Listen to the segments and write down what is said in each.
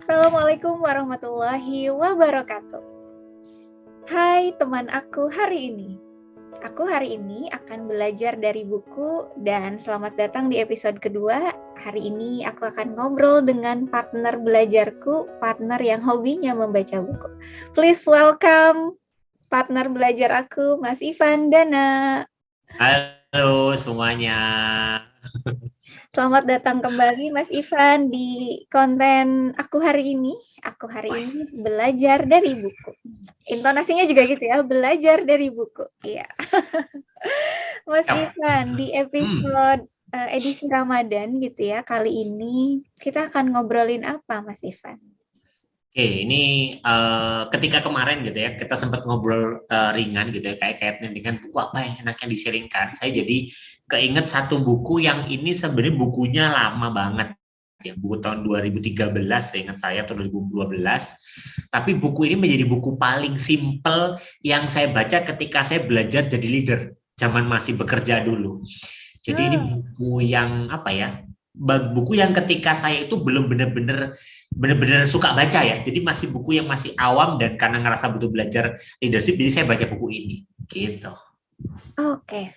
Assalamualaikum warahmatullahi wabarakatuh. Hai teman aku hari ini. Aku hari ini akan belajar dari buku dan selamat datang di episode kedua. Hari ini aku akan ngobrol dengan partner belajarku, partner yang hobinya membaca buku. Please welcome partner belajar aku, Mas Ivan Dana. Halo semuanya. Selamat datang kembali Mas Ivan di konten aku hari ini. Aku hari Wah, ini belajar dari buku. Intonasinya juga gitu ya, belajar dari buku. Iya. Mas siap. Ivan, di episode edisi Ramadan gitu ya, kali ini kita akan ngobrolin apa Mas Ivan? Oke, ini ketika kemarin gitu ya, kita sempat ngobrol ringan gitu ya, kaitnya dengan buku apa yang enaknya diseringkan. Saya jadi keinget satu buku yang ini sebenarnya bukunya lama banget. Ya, buku tahun 2013, seingat saya, atau 2012. Tapi buku ini menjadi buku paling simple yang saya baca ketika saya belajar jadi leader, zaman masih bekerja dulu. Jadi ini Hmm, buku yang apa ya? Buku yang ketika saya itu belum benar-benar suka baca ya. Jadi masih buku yang masih awam dan karena ngerasa butuh belajar leadership, jadi saya baca buku ini. Gitu. oke.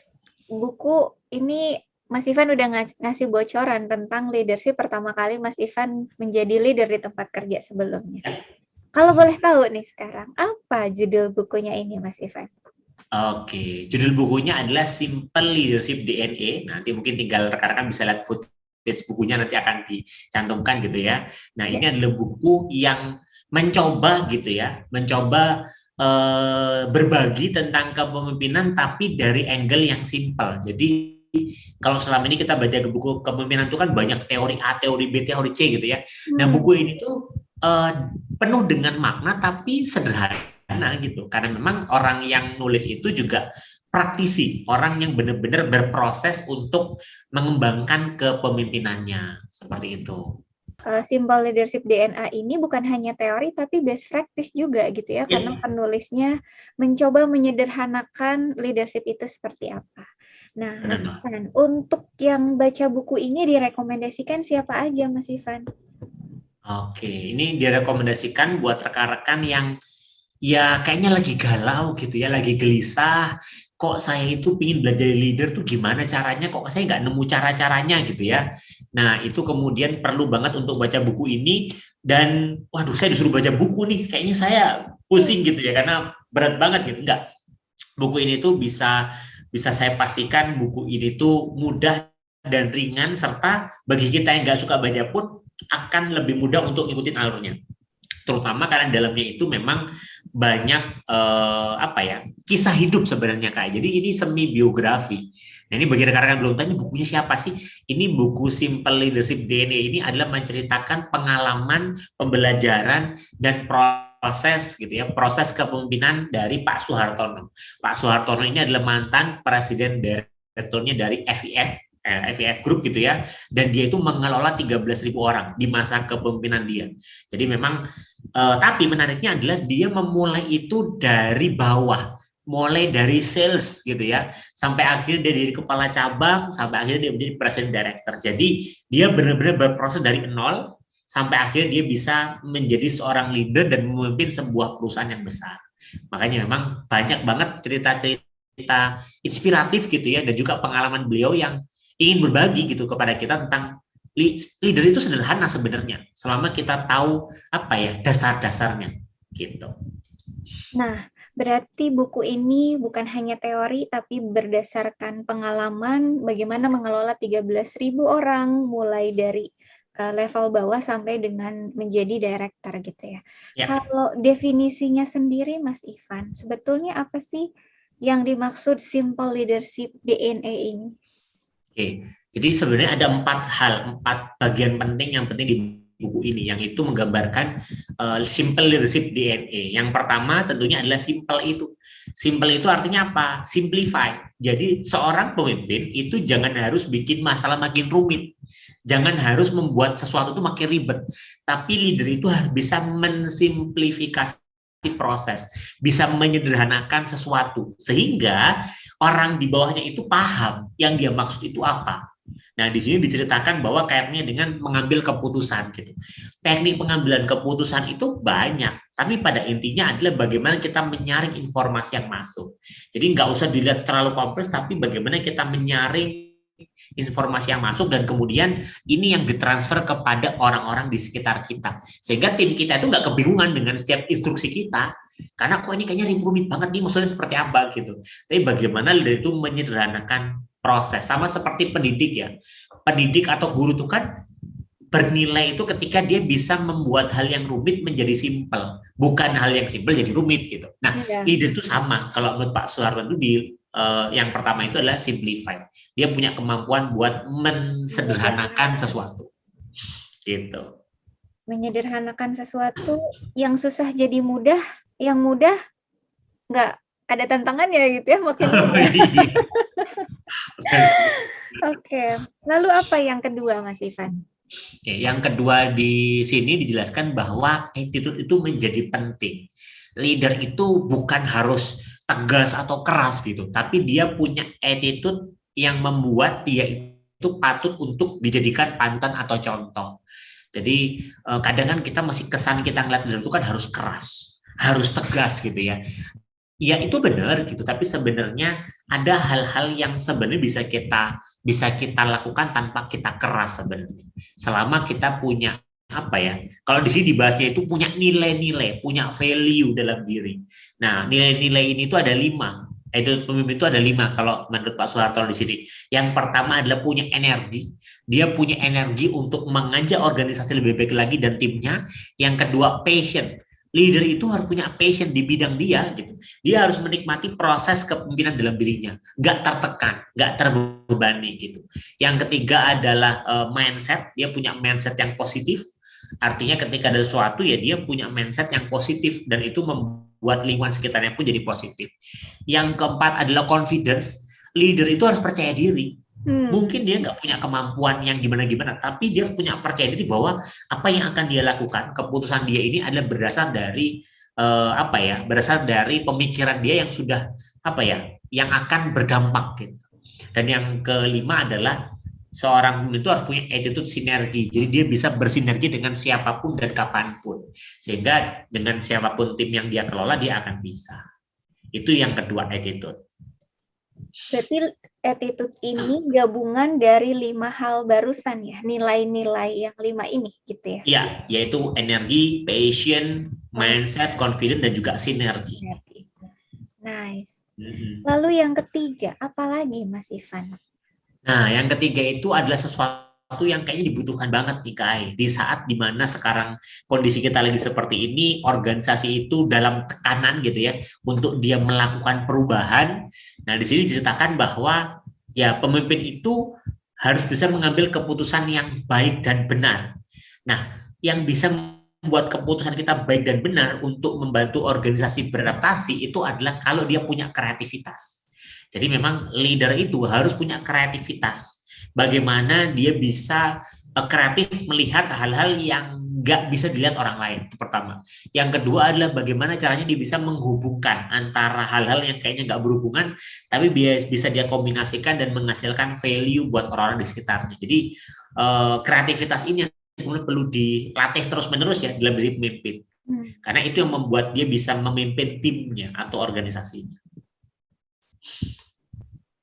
Buku ini Mas Ivan udah ngasih bocoran tentang leadership pertama kali Mas Ivan menjadi leader di tempat kerja sebelumnya. Ya. Kalau boleh tahu nih sekarang, apa judul bukunya ini Mas Ivan? Oke, judul bukunya adalah Simple Leadership DNA. Nanti mungkin tinggal rekan-rekan bisa lihat footage bukunya, nanti akan dicantumkan gitu ya. Nah, Ya. ini adalah buku yang mencoba gitu ya, mencoba berbagi tentang kepemimpinan tapi dari angle yang simple. Jadi kalau selama ini kita baca buku kepemimpinan itu kan banyak teori A, teori B, teori C gitu ya. Nah, Hmm. buku ini tuh penuh dengan makna tapi sederhana gitu. Karena memang orang yang nulis itu juga praktisi, orang yang benar-benar berproses untuk mengembangkan kepemimpinannya, seperti itu. Simple Leadership DNA ini bukan hanya teori tapi best practice juga gitu ya, Ya, karena penulisnya mencoba menyederhanakan leadership itu seperti apa. Nah, Mas benar. Ivan, untuk yang baca buku ini direkomendasikan siapa aja, Mas Ivan? Oke, ini direkomendasikan buat rekan-rekan yang ya kayaknya lagi galau gitu ya, lagi gelisah. Kok saya itu pingin belajar jadi leader tuh gimana caranya? Kok saya nggak nemu cara-caranya gitu ya. Nah itu kemudian perlu banget untuk baca buku ini. Dan waduh, saya disuruh baca buku nih, kayaknya saya pusing gitu ya karena berat banget gitu. Enggak, buku ini tuh bisa bisa saya pastikan buku ini tuh mudah dan ringan, serta bagi kita yang nggak suka baca pun akan lebih mudah untuk ngikutin alurnya, terutama karena dalamnya itu memang banyak apa ya, kisah hidup sebenarnya Kak. Jadi ini semi biografi. Nah ini bagi rekan-rekan belum tahu ini bukunya siapa sih? Ini buku Simple Leadership DNA, ini adalah menceritakan pengalaman, pembelajaran dan proses gitu ya, proses kepemimpinan dari Pak Soehartono. Pak Soehartono ini adalah mantan presiden direkturnya dari FIF Group gitu ya, dan dia itu mengelola 13.000 orang di masa kepemimpinan dia. Jadi memang tapi menariknya adalah dia memulai itu dari bawah, mulai dari sales gitu ya, sampai akhirnya dia jadi kepala cabang, sampai akhirnya dia menjadi presiden director. Jadi dia benar-benar berproses dari nol sampai akhirnya dia bisa menjadi seorang leader dan memimpin sebuah perusahaan yang besar. Makanya memang banyak banget cerita-cerita inspiratif gitu ya, dan juga pengalaman beliau yang ingin berbagi gitu kepada kita tentang leader itu sederhana sebenarnya selama kita tahu apa ya dasar-dasarnya gitu. Nah, berarti buku ini bukan hanya teori, tapi berdasarkan pengalaman bagaimana mengelola 13.000 orang, mulai dari level bawah sampai dengan menjadi director gitu ya. Ya, Kalau definisinya sendiri, Mas Ivan, sebetulnya apa sih yang dimaksud simple leadership DNA ini? oke. Jadi sebenarnya ada empat bagian penting yang penting di buku ini, yang itu menggambarkan simple leadership DNA. Yang pertama tentunya adalah simple itu. Simple itu artinya apa? Simplify. Jadi seorang pemimpin itu jangan harus bikin masalah makin rumit. Jangan harus membuat sesuatu itu makin ribet. Tapi leader itu harus bisa mensimplifikasi proses, bisa menyederhanakan sesuatu sehingga orang di bawahnya itu paham yang dia maksud itu apa. Nah, di sini diceritakan bahwa kaitannya dengan mengambil keputusan gitu. Teknik pengambilan keputusan itu banyak, tapi pada intinya adalah bagaimana kita menyaring informasi yang masuk. Jadi nggak usah dilihat terlalu kompleks, tapi bagaimana kita menyaring informasi yang masuk dan kemudian ini yang ditransfer kepada orang-orang di sekitar kita. Sehingga tim kita itu nggak kebingungan dengan setiap instruksi kita. Karena kok ini kayaknya rumit banget nih, maksudnya seperti apa gitu. Tapi bagaimana leader itu menyederhanakan proses, sama seperti pendidik ya. Pendidik atau guru itu kan bernilai itu ketika dia bisa membuat hal yang rumit menjadi simpel, bukan hal yang simpel jadi rumit gitu. Nah, leader itu sama. Kalau menurut Pak Soeharto itu yang pertama itu adalah simplify. Dia punya kemampuan buat mensederhanakan sesuatu. Gitu. Menyederhanakan sesuatu yang susah jadi mudah, yang mudah nggak ada tantangannya gitu ya, makin mudah. Oke, lalu apa yang kedua Mas Ivan? Oke, yang kedua di sini dijelaskan bahwa attitude itu menjadi penting. Leader itu bukan harus tegas atau keras gitu, tapi dia punya attitude yang membuat dia itu patut untuk dijadikan panutan atau contoh. Jadi kadang kan kita masih kesan kita ngeliat leader itu kan harus keras, harus tegas gitu ya. Ya itu benar gitu, tapi sebenarnya ada hal-hal yang sebenarnya bisa kita lakukan tanpa kita keras sebenarnya. Selama kita punya apa ya? Kalau di sini dibahasnya itu punya nilai-nilai, punya value dalam diri. Nah, nilai-nilai ini itu ada 5. Itu pemimpin itu ada 5 kalau menurut Pak Soeharto di sini. Yang pertama adalah punya energi. Dia punya energi untuk mengajak organisasi lebih baik lagi dan timnya. Yang kedua, passion. Leader itu harus punya passion di bidang dia gitu. Dia harus menikmati proses kepemimpinan dalam dirinya, nggak tertekan, nggak terbebani gitu. Yang ketiga adalah mindset. Dia punya mindset yang positif. Artinya ketika ada sesuatu ya dia punya mindset yang positif dan itu membuat lingkungan sekitarnya pun jadi positif. Yang keempat adalah confidence. Leader itu harus percaya diri. Mungkin dia nggak punya kemampuan yang gimana-gimana, tapi dia punya percaya diri bahwa apa yang akan dia lakukan, keputusan dia ini adalah berdasar dari berdasar dari pemikiran dia yang sudah yang akan berdampak gitu. Dan yang kelima adalah seorang pemimpin itu harus punya attitude sinergi, jadi dia bisa bersinergi dengan siapapun dan kapanpun, sehingga dengan siapapun tim yang dia kelola dia akan bisa. Itu yang kedua, attitude. Berarti attitude ini gabungan dari 5 hal barusan ya, nilai-nilai yang 5 ini gitu ya? Iya, yaitu energi, passion, mindset, confidence, dan juga sinergi. Nice. Lalu yang ketiga, apa lagi Mas Ivan? Nah, yang ketiga itu adalah sesuatu yang kayaknya dibutuhkan banget nih Kai. Di saat dimana sekarang kondisi kita lagi seperti ini, organisasi itu dalam tekanan gitu ya, untuk dia melakukan perubahan. Nah, di sini diceritakan bahwa ya pemimpin itu harus bisa mengambil keputusan yang baik dan benar. Nah, yang bisa membuat keputusan kita baik dan benar untuk membantu organisasi beradaptasi itu adalah kalau dia punya kreativitas. Jadi memang leader itu harus punya kreativitas. Bagaimana dia bisa kreatif melihat hal-hal yang nggak bisa dilihat orang lain, itu pertama. Yang kedua adalah bagaimana caranya dia bisa menghubungkan antara hal-hal yang kayaknya nggak berhubungan, tapi bisa dia kombinasikan dan menghasilkan value buat orang-orang di sekitarnya. Jadi kreativitas ini yang perlu dilatih terus-menerus ya dalam diri pemimpin. Karena itu yang membuat dia bisa memimpin timnya atau organisasinya.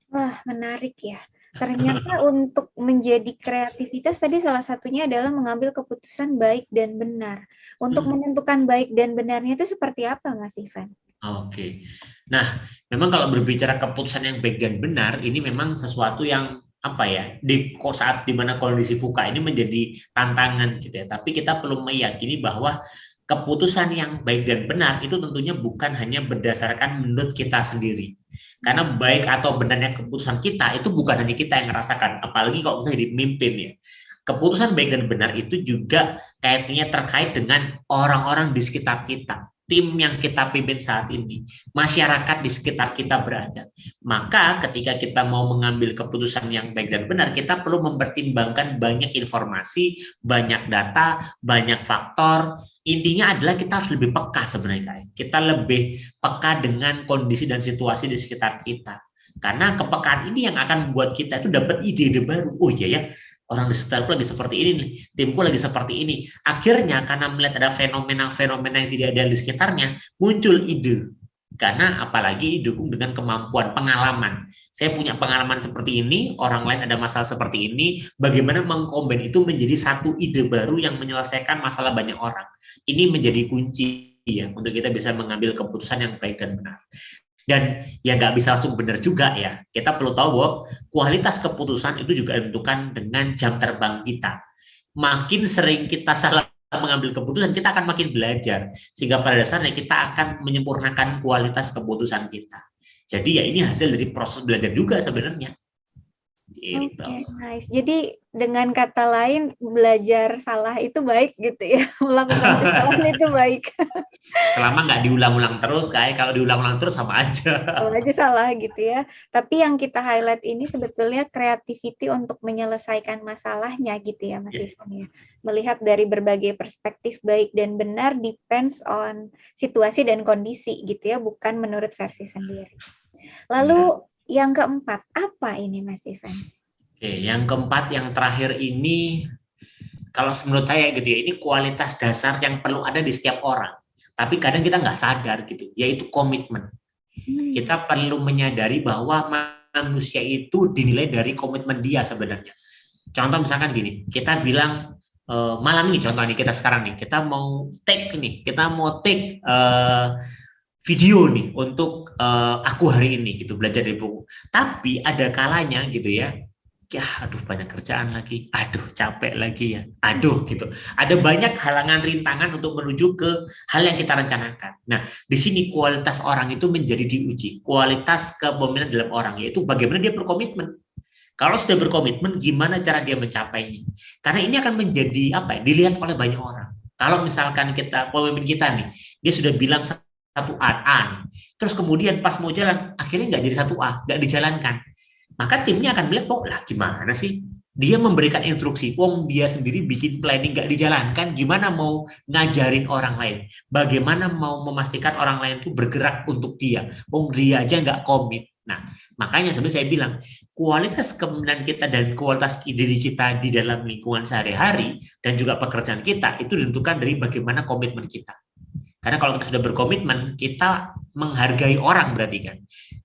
Wah, menarik ya. Ternyata untuk menjadi kreativitas tadi salah satunya adalah mengambil keputusan baik dan benar. Untuk menentukan baik dan benarnya itu seperti apa, Mas Ivan? Oke. Nah, memang kalau berbicara keputusan yang baik dan benar, ini memang sesuatu yang di saat dimana kondisi VUCA ini menjadi tantangan gitu ya. Tapi kita perlu meyakini bahwa keputusan yang baik dan benar itu tentunya bukan hanya berdasarkan menurut kita sendiri. Karena baik atau benarnya keputusan kita itu bukan hanya kita yang merasakan, apalagi kalau kita jadi pemimpin ya. Keputusan baik dan benar itu juga kaitannya terkait dengan orang-orang di sekitar kita, tim yang kita pimpin saat ini, masyarakat di sekitar kita berada. Maka ketika kita mau mengambil keputusan yang baik dan benar, kita perlu mempertimbangkan banyak informasi, banyak data, banyak faktor. Intinya adalah kita harus lebih peka sebenarnya. Kita lebih peka dengan kondisi dan situasi di sekitar kita. Karena kepekaan ini yang akan membuat kita itu dapat ide-ide baru. Oh iya ya, orang di sekitarku lagi seperti ini nih, timku lagi seperti ini. Akhirnya karena melihat ada fenomena-fenomena yang tidak ada di sekitarnya, muncul ide. Karena apalagi didukung dengan kemampuan pengalaman. Saya punya pengalaman seperti ini, orang lain ada masalah seperti ini, bagaimana mengkombin itu menjadi satu ide baru yang menyelesaikan masalah banyak orang. Ini menjadi kunci ya untuk kita bisa mengambil keputusan yang baik dan benar. Dan ya nggak bisa langsung benar juga ya. Kita perlu tahu bahwa kualitas keputusan itu juga ditentukan dengan jam terbang kita. Makin sering kita salah mengambil keputusan, kita akan makin belajar. Sehingga pada dasarnya kita akan menyempurnakan kualitas keputusan kita. Jadi ya ini hasil dari proses belajar juga sebenarnya. Gitu. Oke, nice. Jadi dengan kata lain, belajar salah itu baik gitu ya. Melakukan kesalahan itu baik. Selama nggak diulang-ulang terus, kayak kalau diulang-ulang terus sama aja. Kalau aja salah gitu ya. Tapi yang kita highlight ini sebetulnya creativity untuk menyelesaikan masalahnya gitu ya Mas Ivan ya. Melihat dari berbagai perspektif baik dan benar depends on situasi dan kondisi gitu ya, bukan menurut versi sendiri. Lalu yang keempat, apa ini Mas Ivan? Oke, yang keempat, yang terakhir ini, kalau menurut saya gitu ya, ini kualitas dasar yang perlu ada di setiap orang. Tapi kadang kita nggak sadar gitu, yaitu komitmen. Kita perlu menyadari bahwa manusia itu dinilai dari komitmen dia sebenarnya. Contoh misalkan gini, kita bilang malam ini contoh nih kita sekarang nih, kita mau take video nih untuk aku hari ini gitu belajar dari buku. Tapi ada kalanya gitu ya, aduh banyak kerjaan lagi, aduh capek lagi ya, aduh gitu. Ada banyak halangan rintangan untuk menuju ke hal yang kita rencanakan. Nah, di sini kualitas orang itu menjadi diuji, kualitas kepemimpinan dalam orang, yaitu bagaimana dia berkomitmen. Kalau sudah berkomitmen, gimana cara dia mencapainya? Karena ini akan menjadi apa ya? Dilihat oleh banyak orang. Kalau misalkan kita pemimpin kita nih, dia sudah bilang satu A nih, terus kemudian pas mau jalan, akhirnya nggak jadi satu A, nggak dijalankan. Maka timnya akan melihat, kok lah gimana sih? Dia memberikan instruksi, dia sendiri bikin planning nggak dijalankan, gimana mau ngajarin orang lain? Bagaimana mau memastikan orang lain itu bergerak untuk dia? Dia aja nggak komit. Nah, makanya sebenarnya saya bilang, kualitas kepemimpinan kita dan kualitas diri kita di dalam lingkungan sehari-hari dan juga pekerjaan kita itu ditentukan dari bagaimana komitmen kita. Karena kalau kita sudah berkomitmen, kita menghargai orang berarti kan.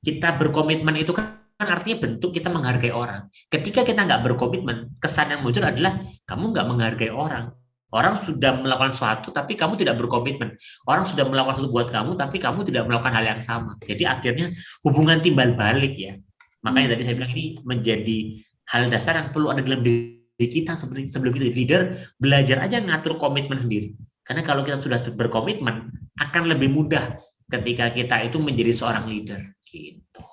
Kita berkomitmen itu kan artinya bentuk kita menghargai orang. Ketika kita nggak berkomitmen, kesan yang muncul adalah kamu nggak menghargai orang. Orang sudah melakukan sesuatu, tapi kamu tidak berkomitmen. Orang sudah melakukan sesuatu buat kamu, tapi kamu tidak melakukan hal yang sama. Jadi akhirnya hubungan timbal balik ya. Makanya tadi saya bilang ini menjadi hal dasar yang perlu ada dalam diri kita sebelum kita leader, belajar aja ngatur komitmen sendiri. Karena kalau kita sudah berkomitmen, akan lebih mudah ketika kita itu menjadi seorang leader. Gitu.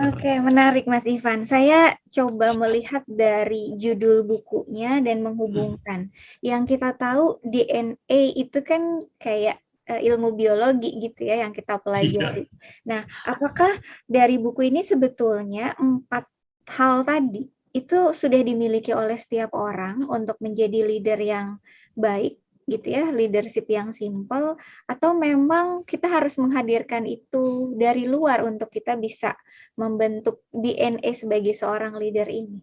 Oke, menarik Mas Ivan. Saya coba melihat dari judul bukunya dan menghubungkan. Yang kita tahu DNA itu kan kayak ilmu biologi gitu ya yang kita pelajari. Nah, apakah dari buku ini sebetulnya 4 hal tadi itu sudah dimiliki oleh setiap orang untuk menjadi leader yang baik gitu ya, leadership yang simple, atau memang kita harus menghadirkan itu dari luar untuk kita bisa membentuk DNA sebagai seorang leader ini?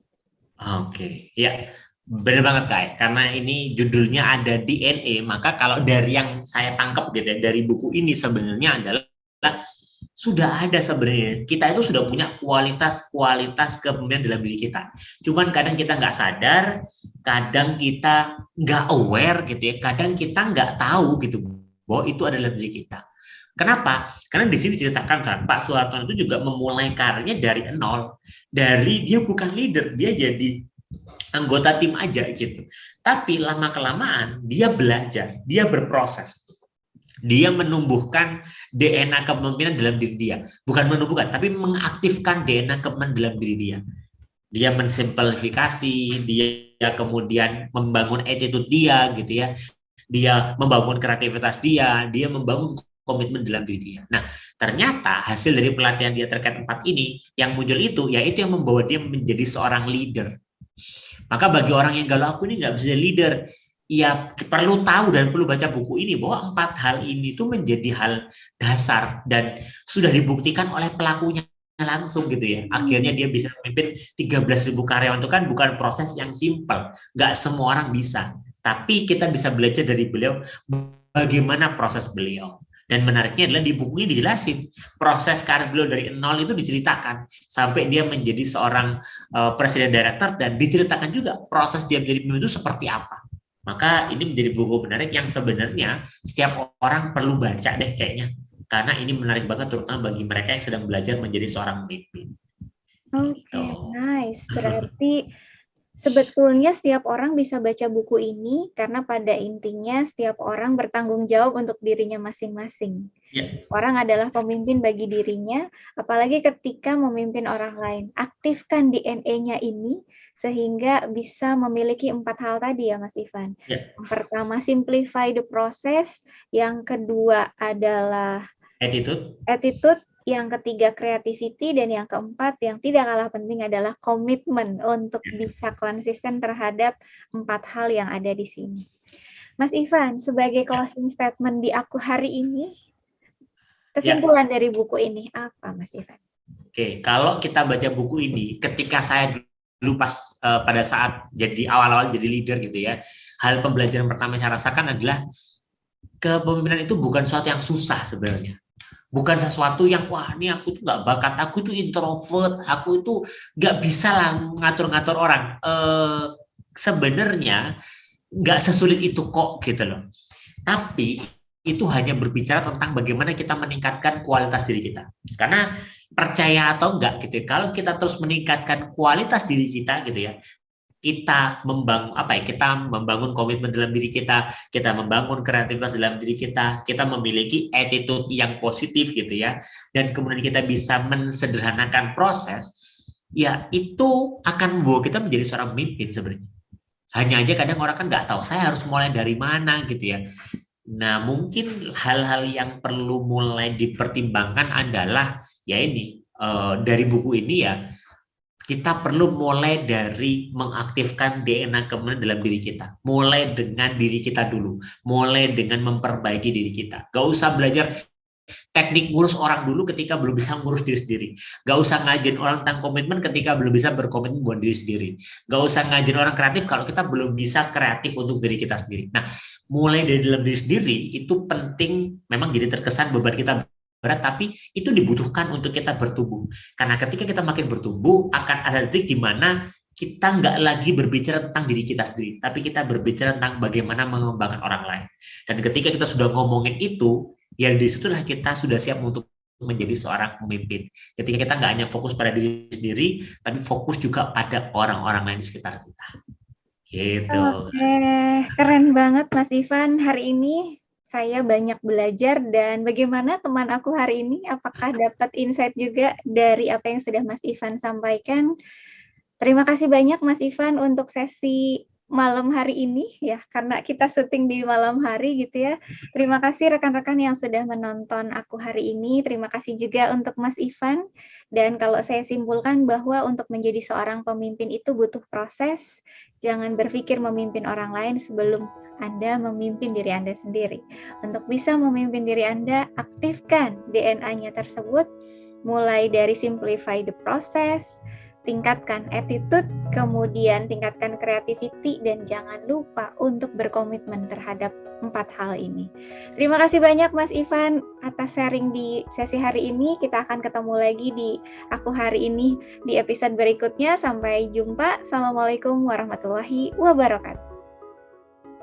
Oke, ya benar banget Kak. Karena ini judulnya ada DNA, maka kalau dari yang saya tangkap gitu ya, dari buku ini sebenarnya adalah sudah ada sebenarnya. Kita itu sudah punya kualitas kepemimpinan dalam diri kita. Cuman kadang kita nggak sadar, kadang kita nggak aware gitu ya, kadang kita nggak tahu gitu bahwa itu adalah diri kita. Kenapa? Karena di sini diceritakan kan Pak Soeharto itu juga memulai karirnya dari nol. Dari dia bukan leader, dia jadi anggota tim aja gitu. Tapi lama-kelamaan dia belajar, dia berproses. Dia menumbuhkan DNA kepemimpinan dalam diri dia. Bukan menumbuhkan, tapi mengaktifkan DNA kepemimpinan dalam diri dia. Dia mensimplifikasi, dia kemudian membangun attitude dia gitu ya. Dia membangun kreativitas dia membangun komitmen dalam diri dia. Nah, ternyata hasil dari pelatihan dia terkait 4 ini, yang muncul itu, yaitu yang membawa dia menjadi seorang leader. Maka bagi orang yang galau, aku ini nggak bisa leader, ya perlu tahu dan perlu baca buku ini bahwa 4 hal ini itu menjadi hal dasar dan sudah dibuktikan oleh pelakunya langsung gitu ya. Akhirnya dia bisa memimpin 13.000 karyawan, itu kan bukan proses yang simpel. Nggak semua orang bisa. Tapi kita bisa belajar dari beliau bagaimana proses beliau. Dan menariknya adalah di buku ini dijelasin proses karir beliau dari nol itu diceritakan sampai dia menjadi seorang presiden director, dan diceritakan juga proses dia menjadi pemimpin itu seperti apa. Maka ini menjadi buku menarik yang sebenarnya setiap orang perlu baca deh kayaknya. Karena ini menarik banget terutama bagi mereka yang sedang belajar menjadi seorang pemimpin. Oke, Gitu. nice. Berarti sebetulnya setiap orang bisa baca buku ini karena pada intinya setiap orang bertanggung jawab untuk dirinya masing-masing. Ya. Orang adalah pemimpin bagi dirinya, apalagi ketika memimpin orang lain. Aktifkan DNA-nya ini sehingga bisa memiliki 4 hal tadi ya Mas Ivan. Ya. Yang pertama, simplify the process. Yang kedua adalah attitude. Yang ketiga, creativity. Dan yang keempat, yang tidak kalah penting adalah komitmen untuk bisa konsisten terhadap 4 hal yang ada di sini. Mas Ivan, sebagai closing statement di Aku Hari Ini, kesimpulan dari buku ini apa, Mas Ivan? Oke, kalau kita baca buku ini, ketika saya dulu pas pada saat jadi awal-awal jadi leader gitu ya, hal pembelajaran pertama yang saya rasakan adalah kepemimpinan itu bukan sesuatu yang susah sebenarnya. Bukan sesuatu yang, wah ini aku tuh nggak bakat, aku tuh introvert, aku itu nggak bisa lah ngatur-ngatur orang. Sebenarnya nggak sesulit itu kok gitu loh. Tapi itu hanya berbicara tentang bagaimana kita meningkatkan kualitas diri kita. Karena percaya atau enggak gitu ya, kalau kita terus meningkatkan kualitas diri kita gitu ya, kita membangun komitmen dalam diri kita membangun kreativitas dalam diri kita memiliki attitude yang positif gitu ya, dan kemudian kita bisa mensederhanakan proses, ya itu akan membawa kita menjadi seorang pemimpin sebenarnya. Hanya aja kadang orang kan nggak tahu saya harus mulai dari mana gitu ya. Nah mungkin hal-hal yang perlu mulai dipertimbangkan adalah ya ini dari buku ini ya, kita perlu mulai dari mengaktifkan DNA kemenangan dalam diri kita. Mulai dengan diri kita dulu. Mulai dengan memperbaiki diri kita. Gak usah belajar teknik ngurus orang dulu ketika belum bisa ngurus diri sendiri. Gak usah ngajarin orang tentang komitmen ketika belum bisa berkomitmen buat diri sendiri. Gak usah ngajarin orang kreatif kalau kita belum bisa kreatif untuk diri kita sendiri. Nah, mulai dari dalam diri sendiri itu penting. Memang jadi terkesan beban kita berat, tapi itu dibutuhkan untuk kita bertumbuh. Karena ketika kita makin bertumbuh, akan ada titik di mana kita nggak lagi berbicara tentang diri kita sendiri, tapi kita berbicara tentang bagaimana mengembangkan orang lain. Dan ketika kita sudah ngomongin itu, ya disitulah kita sudah siap untuk menjadi seorang pemimpin. Ketika kita nggak hanya fokus pada diri sendiri, tapi fokus juga pada orang-orang lain di sekitar kita. Gitu. Oke, keren banget Mas Ivan. Hari ini saya banyak belajar, dan bagaimana teman aku hari ini? Apakah dapat insight juga dari apa yang sudah Mas Ivan sampaikan? Terima kasih banyak Mas Ivan untuk sesi malam hari ini ya, karena kita syuting di malam hari gitu ya. Terima kasih rekan-rekan yang sudah menonton Aku Hari Ini. Terima kasih juga untuk Mas Ivan. Dan kalau saya simpulkan bahwa untuk menjadi seorang pemimpin itu butuh proses. Jangan berpikir memimpin orang lain sebelum Anda memimpin diri Anda sendiri. Untuk bisa memimpin diri Anda, aktifkan DNA-nya tersebut, mulai dari simplify the process, tingkatkan attitude, kemudian tingkatkan creativity, dan jangan lupa untuk berkomitmen terhadap 4 hal ini. Terima kasih banyak Mas Ivan atas sharing di sesi hari ini. Kita akan ketemu lagi di Aku Hari Ini di episode berikutnya. Sampai jumpa. Assalamualaikum warahmatullahi wabarakatuh.